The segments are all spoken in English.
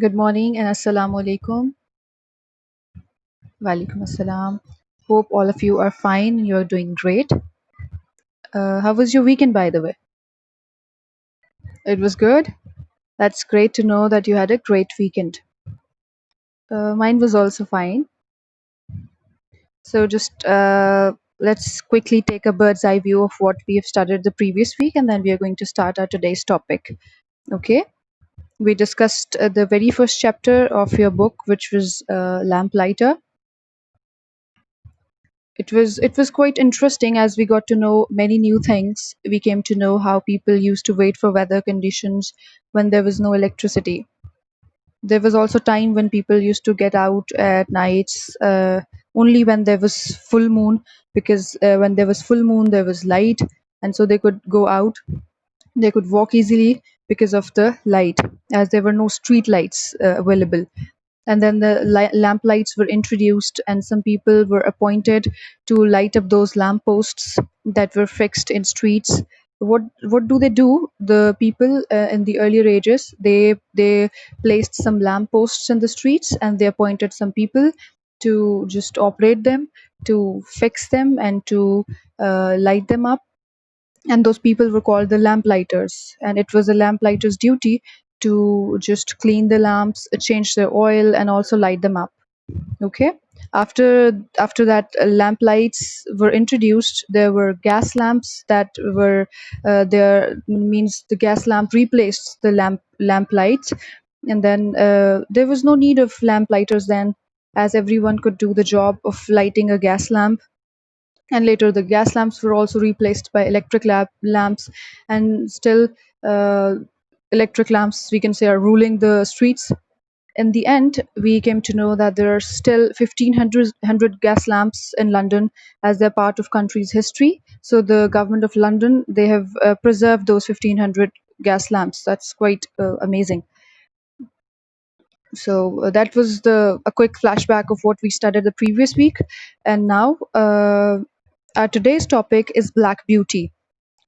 Good morning and assalamu alaikum. Walaikum assalam. Hope all of you are fine. You're doing great. How was your weekend, by the way? It was good. That's great to know that you had a great weekend. Mine was also fine. So just let's quickly take a bird's eye view of what we have studied the previous week, and then we are going to start our today's topic. Okay. We discussed the very first chapter of your book, which was Lamplighter. It was quite interesting as we got to know many new things. We came to know how people used to wait for weather conditions when there was no electricity. There was also time when people used to get out at nights only when there was full moon, because when there was full moon there was light, and so they could go out. They could walk easily because of the light, as there were no street lights available. And then the lamp lights were introduced, and some people were appointed to light up those lamp posts that were fixed in streets. What do they do? The people in the earlier ages, they placed some lamp posts in the streets, and they appointed some people to just operate them, to fix them, and to light them up. And those people were called the lamplighters, and it was a lamplighter's duty to just clean the lamps, change their oil, and also light them up. Okay. After that, lamp lights were introduced. There were gas lamps that were there, means the gas lamp replaced the lamp lights. And then there was no need of lamp lighters then, as everyone could do the job of lighting a gas lamp. And later the gas lamps were also replaced by electric lamps. And still, uh, electric lamps, we can say, are ruling the streets. In the end, we came to know that there are still 1500 gas lamps in London, as they're part of country's history. So the government of London, they have preserved those 1500 gas lamps. That's quite amazing. So that was the a quick flashback of what we studied the previous week. And now our today's topic is Black Beauty.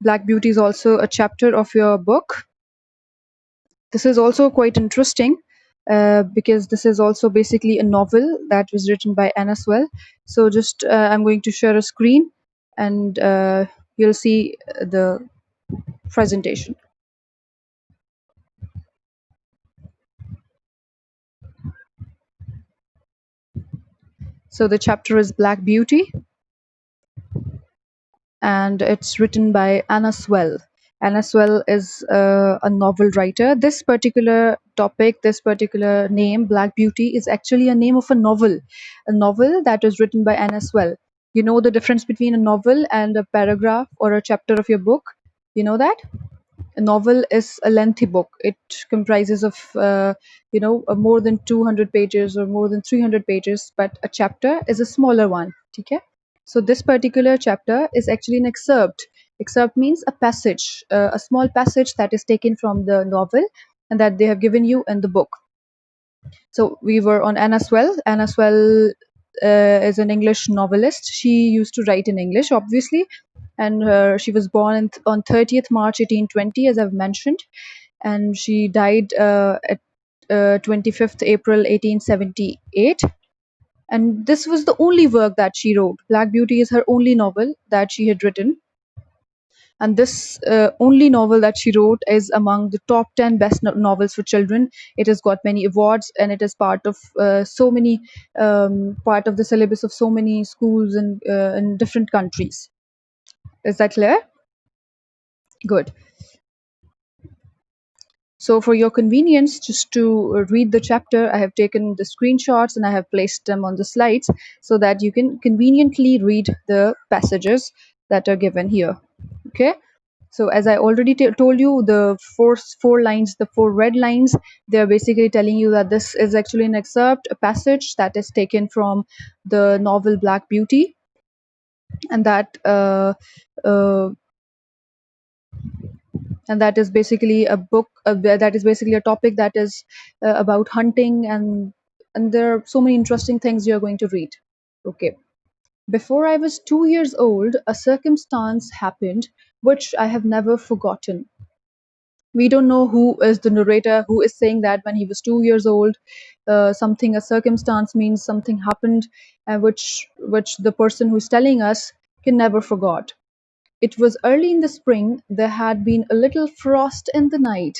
Black Beauty is also a chapter of your book. This is also quite interesting because this is also basically a novel that was written by Anna Swell. So just I'm going to share a screen, and you'll see the presentation. So the chapter is Black Beauty, and it's written by Anna Swell. Anna Swell is a novel writer. This particular topic, this particular name, Black Beauty, is actually a name of a novel that was written by Anna Swell. You know the difference between a novel and a paragraph or a chapter of your book? You know that? A novel is a lengthy book. It comprises of, more than 200 pages or more than 300 pages, but a chapter is a smaller one. Okay? So this particular chapter is actually an excerpt. Excerpt means a passage, a small passage that is taken from the novel and that they have given you in the book. So we were on Anna Swell. Anna Swell is an English novelist. She used to write in English, obviously, and she was born on 30th March 1820, as I've mentioned, and she died at 25th April 1878. And this was the only work that she wrote. Black Beauty is her only novel that she had written, and this only novel that she wrote is among the top 10 best novels for children. It has got many awards, and it is part of so many part of the syllabus of so many schools in different countries. Is that clear? Good. So for your convenience, just to read the chapter, I have taken the screenshots and I have placed them on the slides so that you can conveniently read the passages that are given here. Okay. So as I already told you, the four lines, the four red lines, they are basically telling you that this is actually an excerpt, a passage that is taken from the novel Black Beauty, and uh, that is basically a book, that is basically a topic that is about hunting, and there are so many interesting things you are going to read. Okay. Before I was 2 years old, a circumstance happened which I have never forgotten. We don't know who is the narrator, who is saying that when he was 2 years old, something, a circumstance means something happened, which the person who's telling us can never forgot. It was early in the spring. There had been a little frost in the night.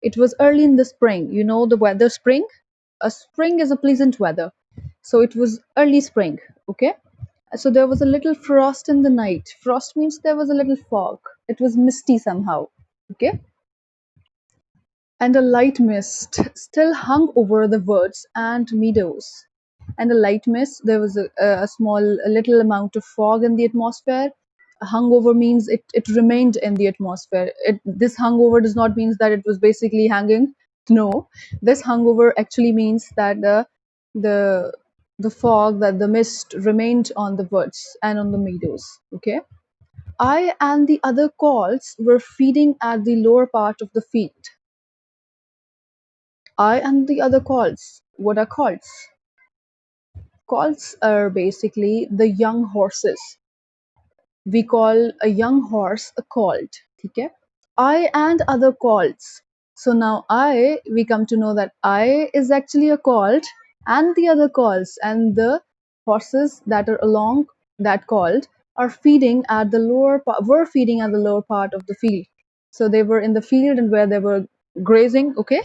It was early in the spring. You know the weather spring? A spring is a pleasant weather. So it was early spring, okay? So there was a little frost in the night. Frost means there was a little fog. It was misty somehow, okay? And a light mist still hung over the woods and meadows. And a light mist, there was a small, a little amount of fog in the atmosphere. Hungover means it remained in the atmosphere. This hungover does not mean that it was basically hanging. No, this hungover actually means that the the fog, that the mist remained on the woods and on the meadows. Okay. I and the other calls were feeding at the lower part of the field. I and the other calls. What are calls? Calls are basically the young horses. We call a young horse a colt. Okay? I and other colts. So now we come to know that I is actually a colt, and the other colts, and the horses that are along that colt are feeding at the were feeding at the lower part of the field. So they were in the field and where they were grazing. Okay.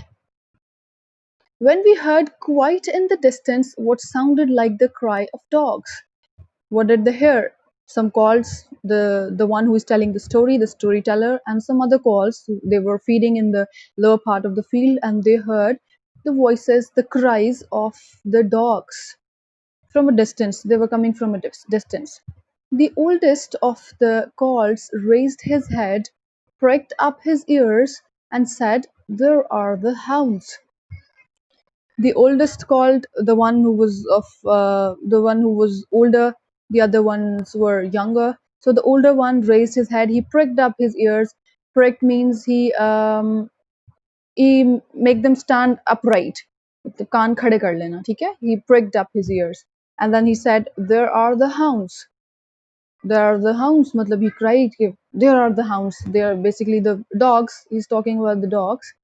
When we heard quite in the distance what sounded like the cry of dogs. What did they hear? Some calls, the one who is telling the story, the storyteller, and some other calls. They were feeding in the lower part of the field, and they heard the voices, the cries of the dogs from a distance. They were coming from a distance. The oldest of the calls raised his head, pricked up his ears, and said, "There are the hounds." The oldest called, the one who was older, the other ones were younger. So the older one raised his head, he pricked up his ears. Pricked means he make them stand upright. मतलब कान खड़े कर लेना, ठीक है? He pricked up his ears, and then he said, "There are the hounds." There are the hounds. मतलब he cried, "There are the hounds." They are basically the dogs. He's talking about the dogs,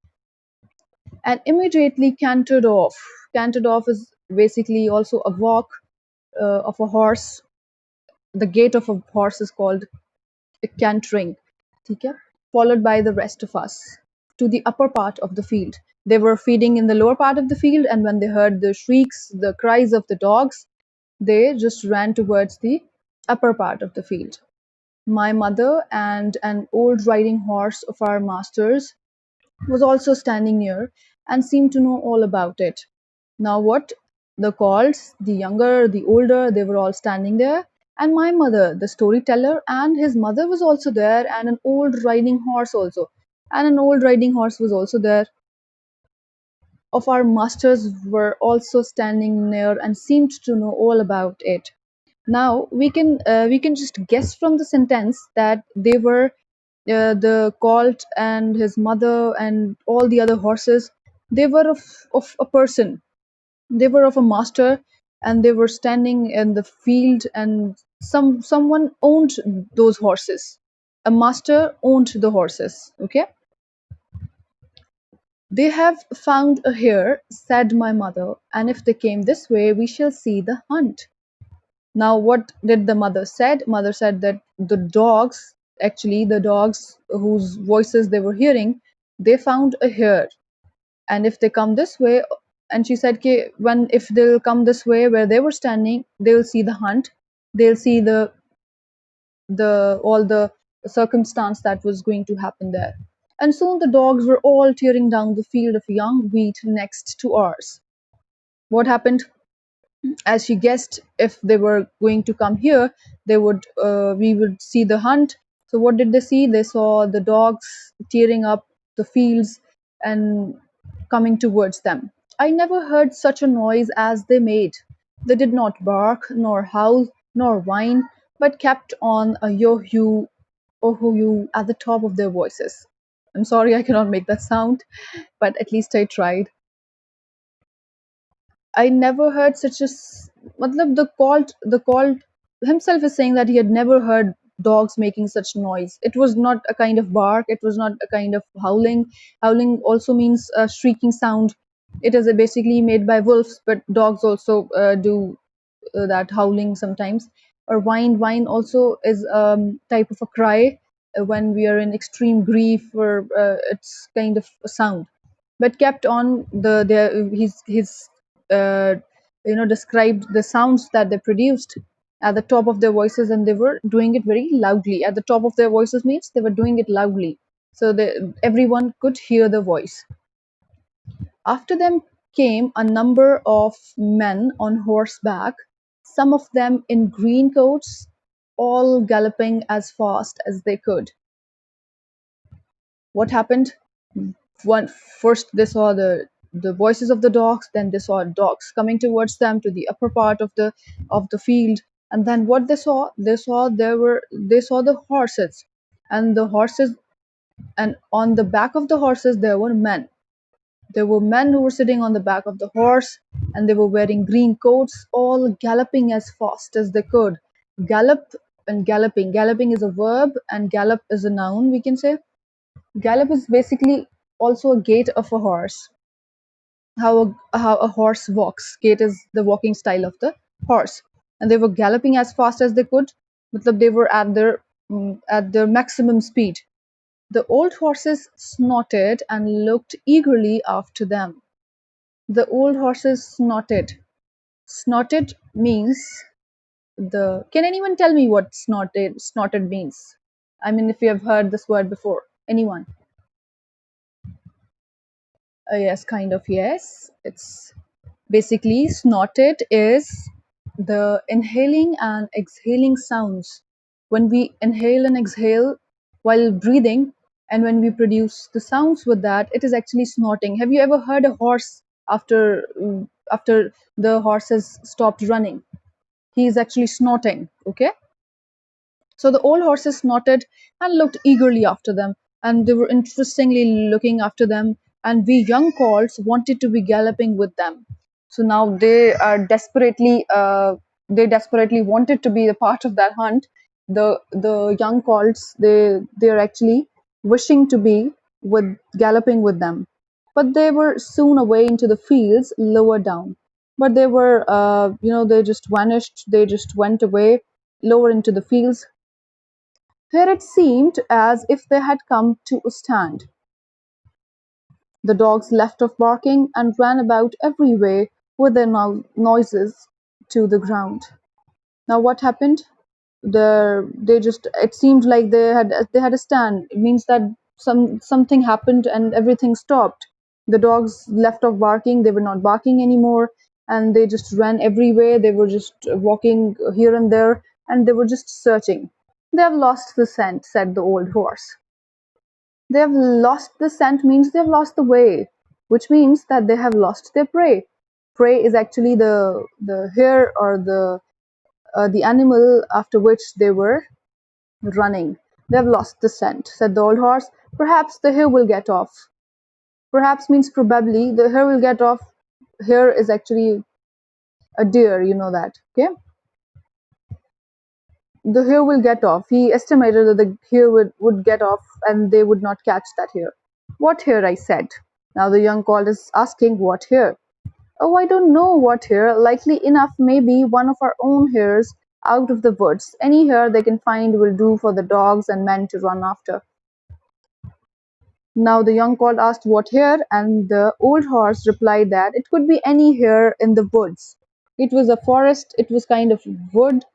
and immediately cantered off. Cantered off is basically also a walk of a horse. The gait of a horse is called a cantering. Okay? Followed by the rest of us to the upper part of the field. They were feeding in the lower part of the field, and when they heard the shrieks, the cries of the dogs, they just ran towards the upper part of the field. My mother and an old riding horse of our master's was also standing near and seemed to know all about it. Now, what? The calls, the younger, the older, they were all standing there. And my mother, the storyteller, and his mother was also there, and an old riding horse also. And an old riding horse was also there. Of our masters were also standing near and seemed to know all about it. Now we can just guess from the sentence that they were the colt and his mother and all the other horses. They were of a person. They were of a master, and they were standing in the field, and someone owned those horses. A master owned the horses. Okay. "They have found a hare," said my mother, "and if they came this way we shall see the hunt." Now, what did the mother said? Mother said that the dogs, actually the dogs whose voices they were hearing, they found a hare, and if they come this way, and she said, "Ki when if they'll come this way where they were standing, they'll see the hunt, they'll see the all the circumstance that was going to happen there." And soon the dogs were all tearing down the field of young wheat next to ours. What happened? As she guessed, if they were going to come here, they would we would see the hunt. So what did they see? They saw the dogs tearing up the fields and coming towards them. I never heard such a noise as they made. They did not bark nor howl nor whine, but kept on a yo-hoo, oh-hoo at the top of their voices. I'm sorry I cannot make that sound, but at least I tried. I never heard such a matlab, the colt himself is saying that he had never heard dogs making such noise. It was not a kind of bark, it was not a kind of howling. Howling also means a shrieking sound. It is basically made by wolves, but dogs also do that howling sometimes. Or whine also is type of a cry when we are in extreme grief, or it's kind of a sound. But kept on he's uh, described the sounds that they produced at the top of their voices, and they were doing it very loudly. At the top of their voices means they were doing it loudly, so everyone could hear the voice. After them came a number of men on horseback, some of them in green coats, all galloping as fast as they could. What happened? First they saw the voices of the dogs, then they saw dogs coming towards them to the upper part of the field, and then what they saw the horses, and the horses, and on the back of the horses there were men. There were men who were sitting on the back of the horse, and they were wearing green coats, all galloping as fast as they could. Gallop and galloping. Galloping is a verb, and gallop is a noun, we can say. Gallop is basically also a gait of a horse. How a horse walks. Gait is the walking style of the horse. And they were galloping as fast as they could. Matlab they were at their maximum speed. The old horses snorted and looked eagerly after them. The old horses snorted. Snorted means the. Can anyone tell me what snorted means? I mean, if you have heard this word before, anyone? Yes, kind of, yes. It's basically snorted is the inhaling and exhaling sounds. When we inhale and exhale while breathing, and when we produce the sounds with that, it is actually snorting. Have you ever heard a horse after the horse has stopped running? He is actually snorting. Okay. So the old horses snorted and looked eagerly after them, and they were interestingly looking after them, and we young colts wanted to be galloping with them. So now they desperately wanted to be a part of that hunt. The young colts, they're actually wishing to be with galloping with them. But they were soon away into the fields lower down. But they were, they just vanished. They just went away lower into the fields. Here it seemed as if they had come to a stand. The dogs left off barking and ran about every way with their noses to the ground. Now what happened? They just, it seemed like they had a stand. It means that something happened and everything stopped. The dogs left off barking. They were not barking anymore, and they just ran everywhere. They were just walking here and there, and they were just searching. They have lost the scent, said the old horse. They have lost the scent means they have lost the way, which means that they have lost their prey. Prey is actually the hare, or the animal after which they were running. They have lost the scent, said the old horse. Perhaps the hare will get off. Perhaps means probably. The hare will get off. Hare is actually a deer, you know that. Okay. The hare will get off. He estimated that the hare would get off, and they would not catch that hare. What hare? I said. Now the young colt is asking, what hare? Oh, I don't know what hare. Likely enough, maybe one of our own hares out of the woods. Any hare they can find will do for the dogs and men to run after. Now the young colt asked what hare, and the old horse replied that it could be any hare in the woods. It was a forest, it was kind of woods.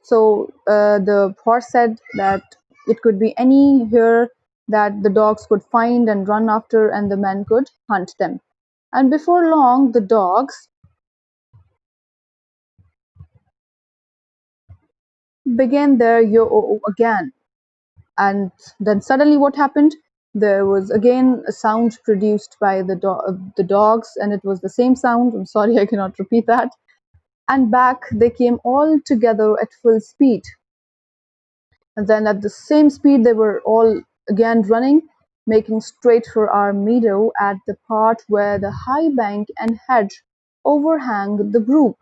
So the horse said that it could be any hare that the dogs could find and run after, and the men could hunt them. And before long, the dogs began their yo again. And then suddenly, what happened? There was again a sound produced by the dogs, and it was the same sound. I'm sorry, I cannot repeat that. And back they came all together at full speed. And then at the same speed, they were all again running, making straight for our meadow at the part where the high bank and hedge overhang the brook.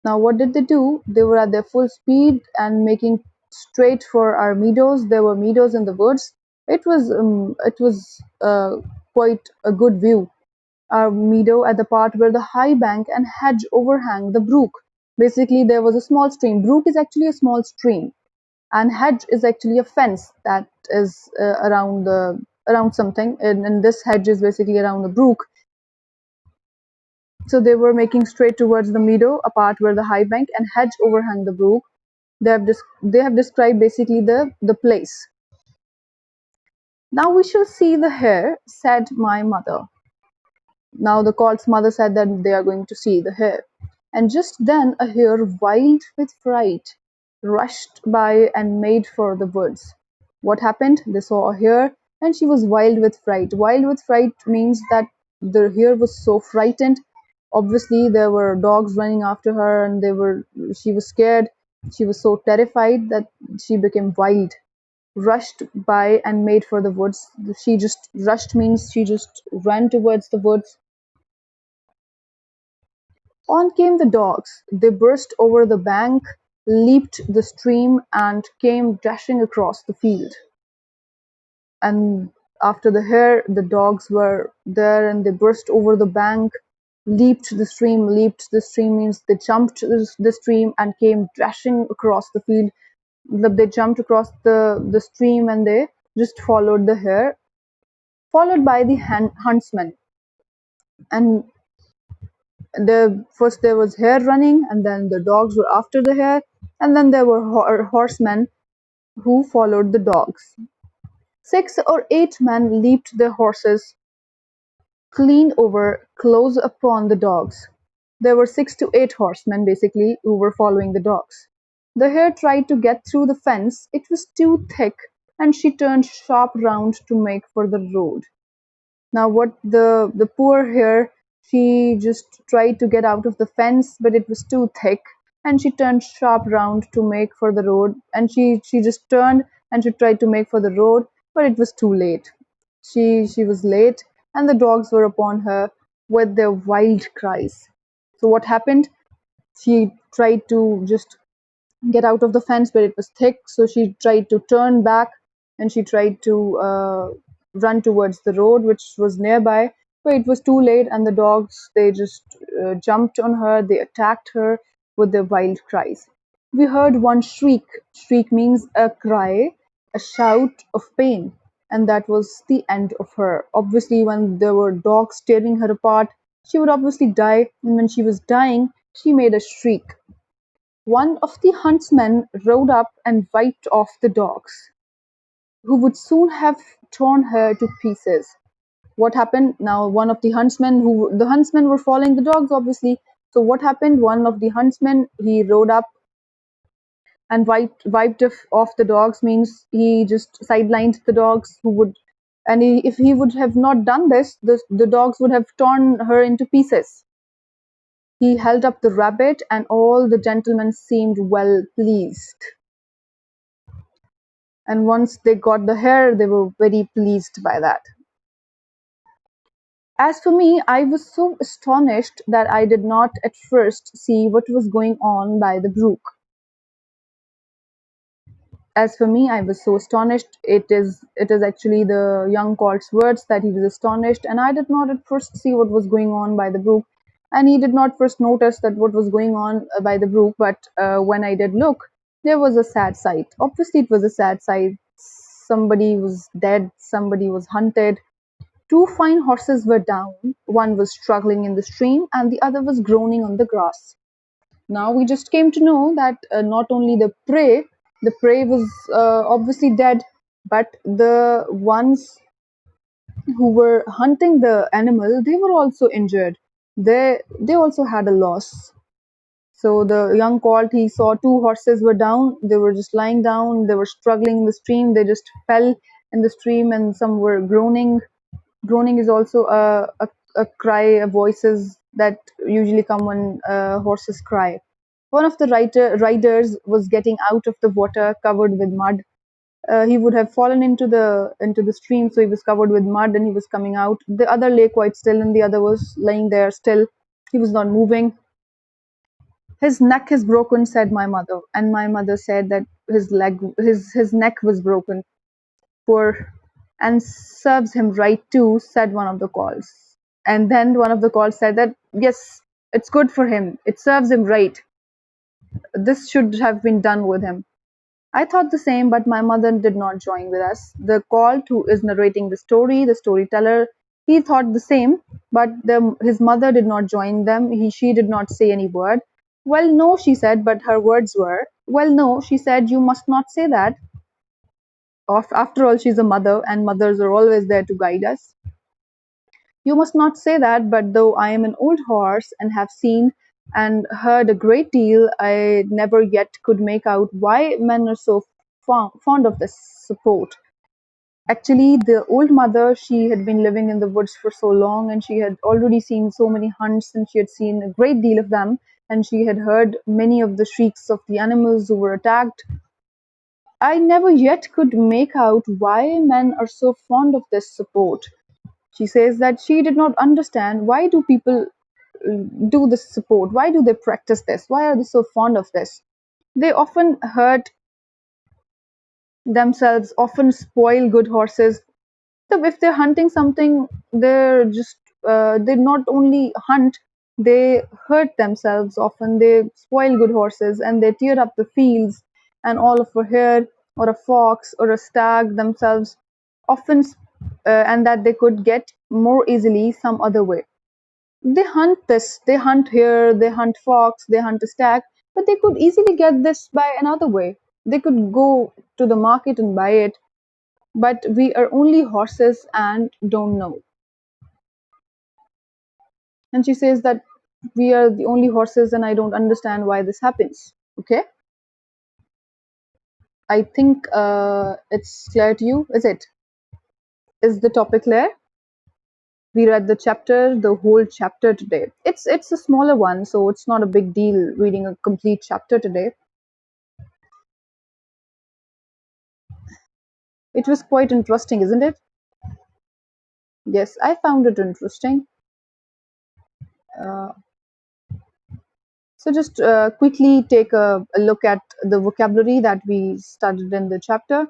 Now, what did they do? They were at their full speed and making straight for our meadows. There were meadows in the woods. It was quite a good view. Our meadow at the part where the high bank and hedge overhang the brook. Basically, there was a small stream. Brook is actually a small stream, and hedge is actually a fence that is around something. And this hedge is basically around the brook. So they were making straight towards the meadow, a part where the high bank and hedge overhang the brook. They have described basically the place. Now we shall see the hare, said my mother. Now the colt's mother said that they are going to see the hare. And just then a hare, wild with fright, rushed by and made for the woods. What happened? They saw a hare and she was wild with fright. Wild with fright means that the hare was so frightened. Obviously, there were dogs running after her and she was scared. She was so terrified that she became wild, rushed by and made for the woods. She just rushed means she just ran towards the woods. On came the dogs. They burst over the bank, leaped the stream, and came dashing across the field. And after the hare, the dogs were there and they burst over the bank, leaped the stream. Leaped the stream means they jumped the stream and came dashing across the field. They jumped across the stream and they just followed the hare, followed by the huntsman. And the first there was hare running, and then the dogs were after the hare, and then there were horsemen who followed the dogs. 6 or 8 men leaped their horses clean over, close upon the dogs. There were 6 to 8 horsemen basically who were following the dogs. The hare tried to get through the fence. It was too thick, and she turned sharp round to make for the road. Now what the poor hare, she just tried to get out of the fence, but it was too thick, and she turned sharp round to make for the road. And she just turned and she tried to make for the road, but it was too late. She was late, and the dogs were upon her with their wild cries. So what happened? She tried to just get out of the fence, but it was thick. So she tried to turn back and she tried to run towards the road, which was nearby. But it was too late, and the dogs, they just jumped on her. They attacked her with their wild cries. We heard one shriek. Shriek means a cry, a shout of pain, and that was the end of her. Obviously, when there were dogs tearing her apart, she would obviously die, and when she was dying, she made a shriek. One of the huntsmen rode up and wiped off the dogs, who would soon have torn her to pieces. What happened? Now, one of the huntsmen, who the huntsmen were following the dogs, obviously. So what happened? One of the huntsmen, he rode up and wiped off the dogs, means he just sidelined the dogs who would, and if he would have not done this, the dogs would have torn her into pieces. He held up the rabbit, and all the gentlemen seemed well pleased. And once they got the hare, they were very pleased by that. As for me, I was so astonished that I did not at first see what was going on by the brook. As for me, I was so astonished. It is actually the young colt's words that he was astonished, and I did not at first see what was going on by the brook, and he did not first notice that what was going on by the brook. But when I did look, there was a sad sight. Obviously, it was a sad sight. Somebody was dead. Somebody was hunted. Two fine horses were down. One was struggling in the stream, and the other was groaning on the grass. Now we just came to know that not only the prey was obviously dead, but the ones who were hunting the animal, they were also injured. They also had a loss. So the young colt, he saw two horses were down. They were just lying down. They were struggling in the stream. They just fell in the stream, and some were groaning. Groaning is also a cry, a voices that usually come when horses cry. One of the riders was getting out of the water covered with mud. He would have fallen into the stream, so he was covered with mud and he was coming out. The other lay quite still, and the other was lying there still. He was not moving. His neck is broken, said my mother, and my mother said that his neck was broken. Poor, and serves him right too, said one of the calls. And then one of the calls said that yes, it's good for him. It serves him right. This should have been done with him. I thought the same, but my mother did not join with us. The called who is narrating the story, the storyteller, he thought the same, but his mother did not join them. She did not say any word. Well, no, she said, but her words were, well, no, she said, you must not say that. After all, she's a mother, and mothers are always there to guide us. You must not say that, but though I am an old horse and have seen and heard a great deal, I never yet could make out why men are so fond of this sport. Actually, the old mother, she had been living in the woods for so long, and she had already seen so many hunts, and she had seen a great deal of them, and she had heard many of the shrieks of the animals who were attacked. I never yet could make out why men are so fond of this sport. She says that she did not understand why do people do this sport? Why do they practice this? Why are they so fond of this? They often hurt themselves, often spoil good horses. So if they're hunting something, they not only hunt, they hurt themselves. Often they spoil good horses and they tear up the fields and all of a hare or a fox or a stag themselves often, and that they could get more easily some other way. They hunt this, they hunt here, they hunt fox, they hunt a stag, but they could easily get this by another way. They could go to the market and buy it, but we are only horses and don't know. And she says that we are the only horses and I don't understand why this happens. Okay, I think it's clear to you, is it? Is the topic clear? We read the whole chapter today. It's a smaller one, so it's not a big deal reading a complete chapter today. It was quite interesting, isn't it? Yes, I found it interesting. Uh, so just quickly take a look at the vocabulary that we studied in the chapter.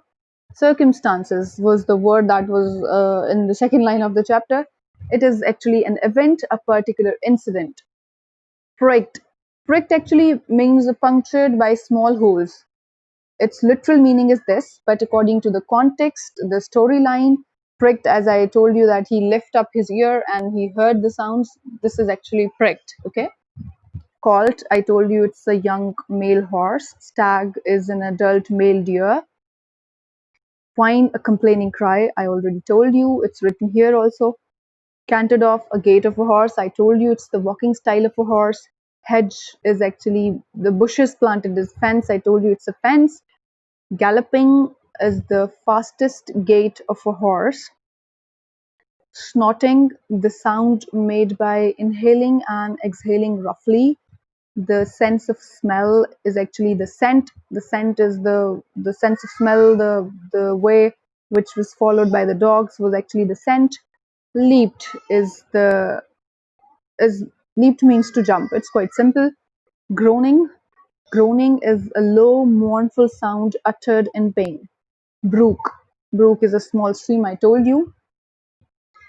Circumstances was the word that was in the second line of the chapter. It is actually an event, a particular incident. Pricked. Pricked actually means punctured by small holes. Its literal meaning is this, but according to the context, the storyline, pricked, as I told you that he lifted up his ear and he heard the sounds, this is actually pricked, okay? Colt, I told you it's a young male horse. Stag is an adult male deer. Whine, a complaining cry, I already told you, it's written here also. Cantered off, a gait of a horse, I told you it's the walking style of a horse. Hedge is actually the bushes planted as fence, I told you it's a fence. Galloping is the fastest gait of a horse. Snorting, the sound made by inhaling and exhaling roughly. The sense of smell is actually the scent. The scent is the sense of smell, the way which was followed by the dogs was actually the scent. Leaped is leaped means to jump. It's quite simple. Groaning. Groaning is a low, mournful sound uttered in pain. Brook. Brook is a small stream, I told you.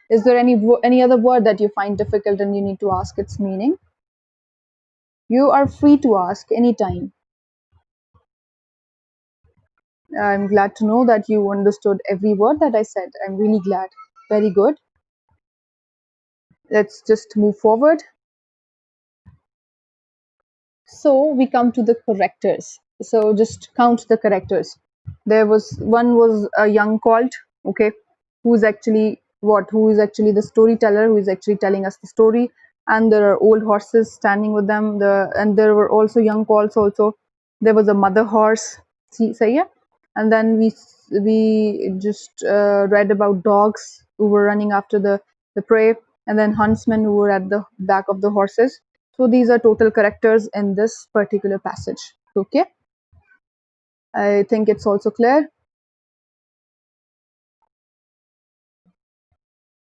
Is there any other word that you find difficult and you need to ask its meaning? You are free to ask anytime. I'm glad to know that you understood every word that I said. I'm really glad. Very good. Let's just move forward. So we come to the characters. So just count the characters. There was one was a young colt, okay, who's actually what? Who is actually the storyteller, who is actually telling us the story. And there are old horses standing with them. And there were also young colts also. There was a mother horse. See, so yeah. And then we just read about dogs who were running after the prey, and then huntsmen who were at the back of the horses. So these are total characters in this particular passage. Okay, I think it's also clear.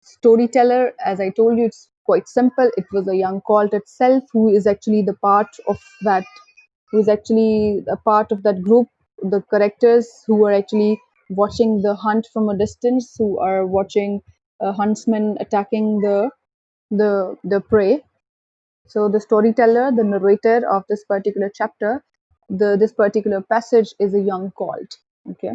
Storyteller, as I told you, it's quite simple. It was a young cult itself who is actually the part of that, who is actually a part of that group, the characters who are actually watching the hunt from a distance, who are watching a huntsman attacking the prey. So the storyteller, the narrator of this particular chapter, this particular passage is a young colt. Okay,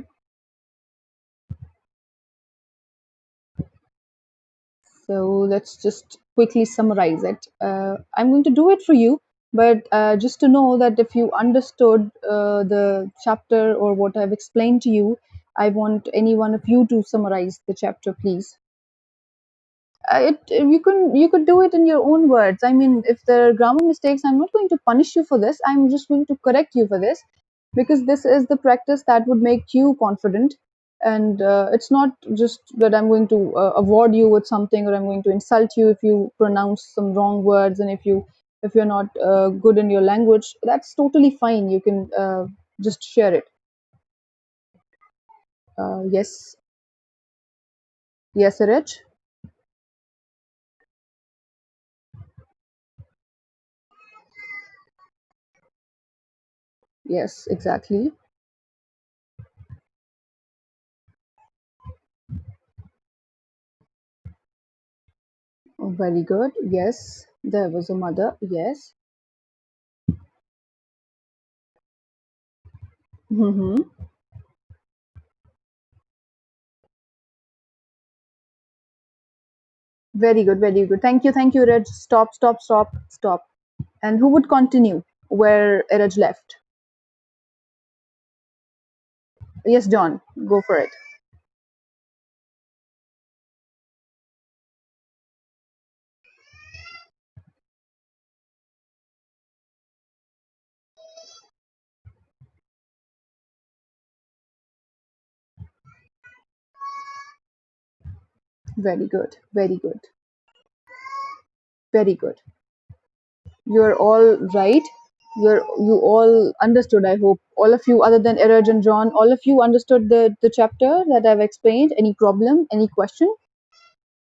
so let's just quickly summarize it. I'm going to do it for you, but just to know that if you understood the chapter or what I've explained to you, I want any one of you to summarize the chapter, please. It you could do it in your own words. I mean, if there are grammar mistakes, I'm not going to punish you for this. I'm just going to correct you for this, because this is the practice that would make you confident. And it's not just that I'm going to award you with something, or I'm going to insult you if you pronounce some wrong words, and if you're not good in your language. That's totally fine. You can just share it. Yes, yes, Rich. Yes, exactly. Oh, very good. Yes, there was a mother. Yes. Mm-hmm. Very good. Very good. Thank you, Reg. Stop, stop, stop, stop. And who would continue where Reg left? Yes, John. Go for it. Very good. Very good. Very good. You're all right. You all understood. I hope all of you, other than Eraj and John, all of you understood the chapter that I've explained. Any problem? Any question?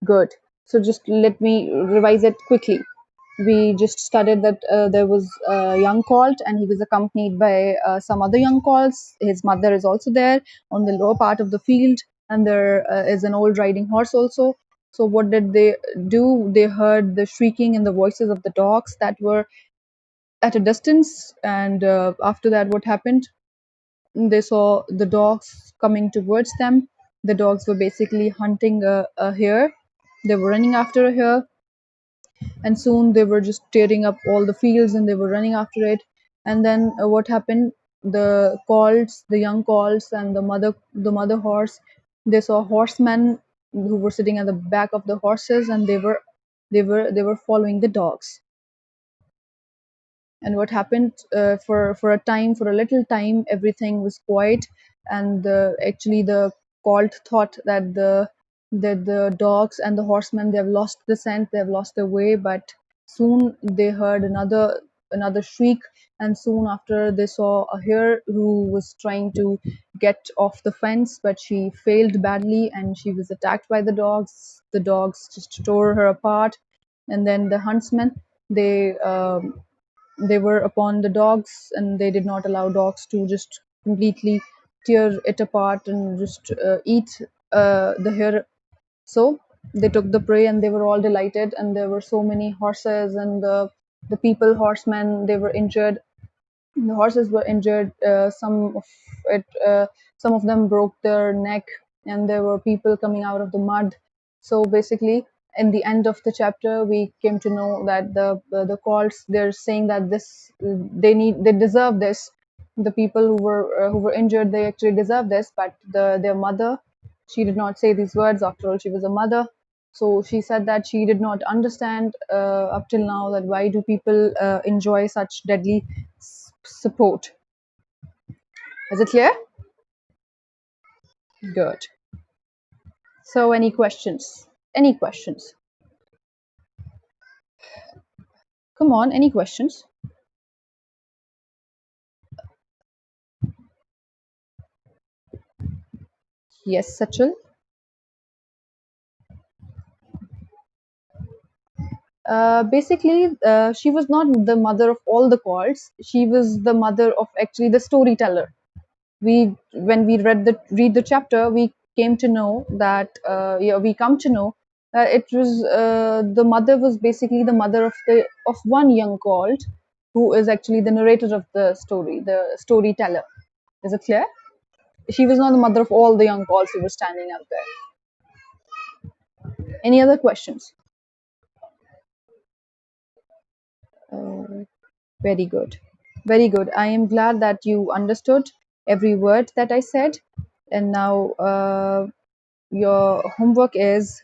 Good. So just let me revise it quickly. We just studied that there was a young colt, and he was accompanied by some other young colts. His mother is also there on the lower part of the field, and there is an old riding horse also. So what did they do? They heard the shrieking and the voices of the dogs that were at a distance, and after that, what happened? They saw the dogs coming towards them. The dogs were basically hunting a hare. They were running after a hare, and soon they were just tearing up all the fields, and they were running after it. And then what happened? The colts, the young colts, and the mother horse, they saw horsemen who were sitting at the back of the horses, and they were following the dogs. And what happened, for a time, for a little time, everything was quiet. And actually the colt thought that the dogs and the horsemen, they have lost the scent, they have lost their way. But soon they heard another shriek, and soon after they saw a hare who was trying to get off the fence, but she failed badly, and she was attacked by the dogs just tore her apart. And then the huntsmen, they were upon the dogs, and they did not allow dogs to just completely tear it apart and just eat the hare. So they took the prey, and they were all delighted, and there were so many horses, and the people horsemen, they were injured. The horses were injured. It, some of them broke their neck, and there were people coming out of the mud. So basically, in the end of the chapter, we came to know that the cults, they're saying that they deserve this. The people who were injured, they actually deserve this. But their mother, she did not say these words. After all, she was a mother. So she said that she did not understand up till now that why do people enjoy such deadly support. Is it clear? Good. So, any questions? Any questions? Come on, any questions? Yes, Sachal. Basically, she was not the mother of all the calls. She was the mother of actually the storyteller. We when we read the chapter, we came to know that yeah, we come to know that it was the mother was basically the mother of one young called, who is actually the narrator of the story, the storyteller. Is it clear? She was not the mother of all the young calls who were standing out there. Any other questions? Uh, Very good. Very good. I am glad that you understood every word that I said. And now your homework is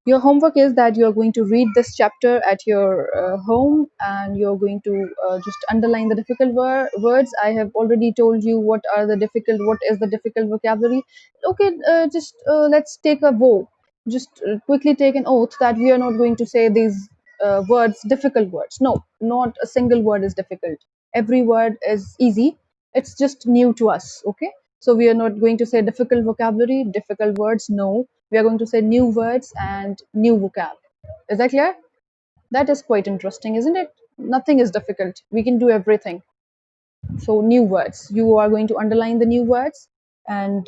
that you're going to read this chapter at your home, and you're going to just underline the difficult words. I have already told you what is the difficult vocabulary. Okay, just let's take a vow. Just quickly take an oath that we are not going to say these words, difficult words. No, not a single word is difficult. Every word is easy. It's just new to us. Okay, so we are not going to say difficult vocabulary, difficult words. No, we are going to say new words and new vocab. Is that clear? That is quite interesting, isn't it? Nothing is difficult. We can do everything. So, new words. You are going to underline the new words, and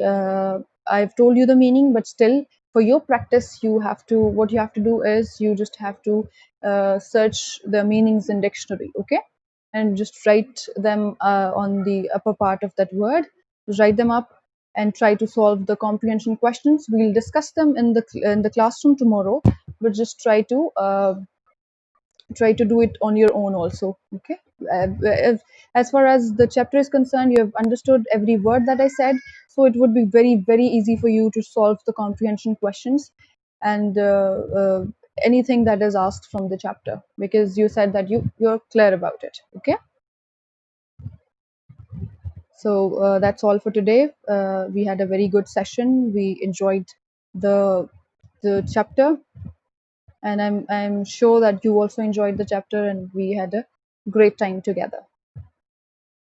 I've told you the meaning, but still, for your practice, what you have to do is you just have to search the meanings in dictionary, okay? And just write them on the upper part of that word. Just write them up and try to solve the comprehension questions. We'll discuss them in the classroom tomorrow, but just try to do it on your own also. Okay. As far as the chapter is concerned, you have understood every word that I said, so it would be very very easy for you to solve the comprehension questions and anything that is asked from the chapter, because you said that you're clear about it. Okay. So that's all for today. We had a very good session. We enjoyed the chapter, and I'm sure that you also enjoyed the chapter, and we had a great time together.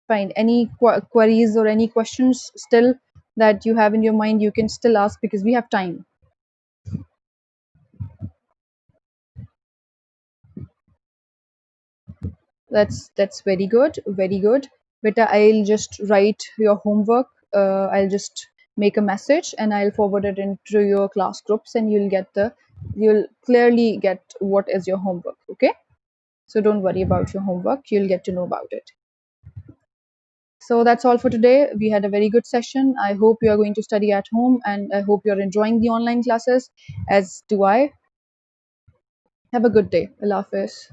Fine. Any queries or any questions still that you have in your mind, you can still ask because we have time. That's very good, very good. Beta, I'll just write your homework. I'll just make a message and I'll forward it into your class groups, and you'll clearly get what is your homework. Okay. So don't worry about your homework. You'll get to know about it. So that's all for today. We had a very good session. I hope you are going to study at home, and I hope you're enjoying the online classes, as do I. Have a good day. Allah Hafiz.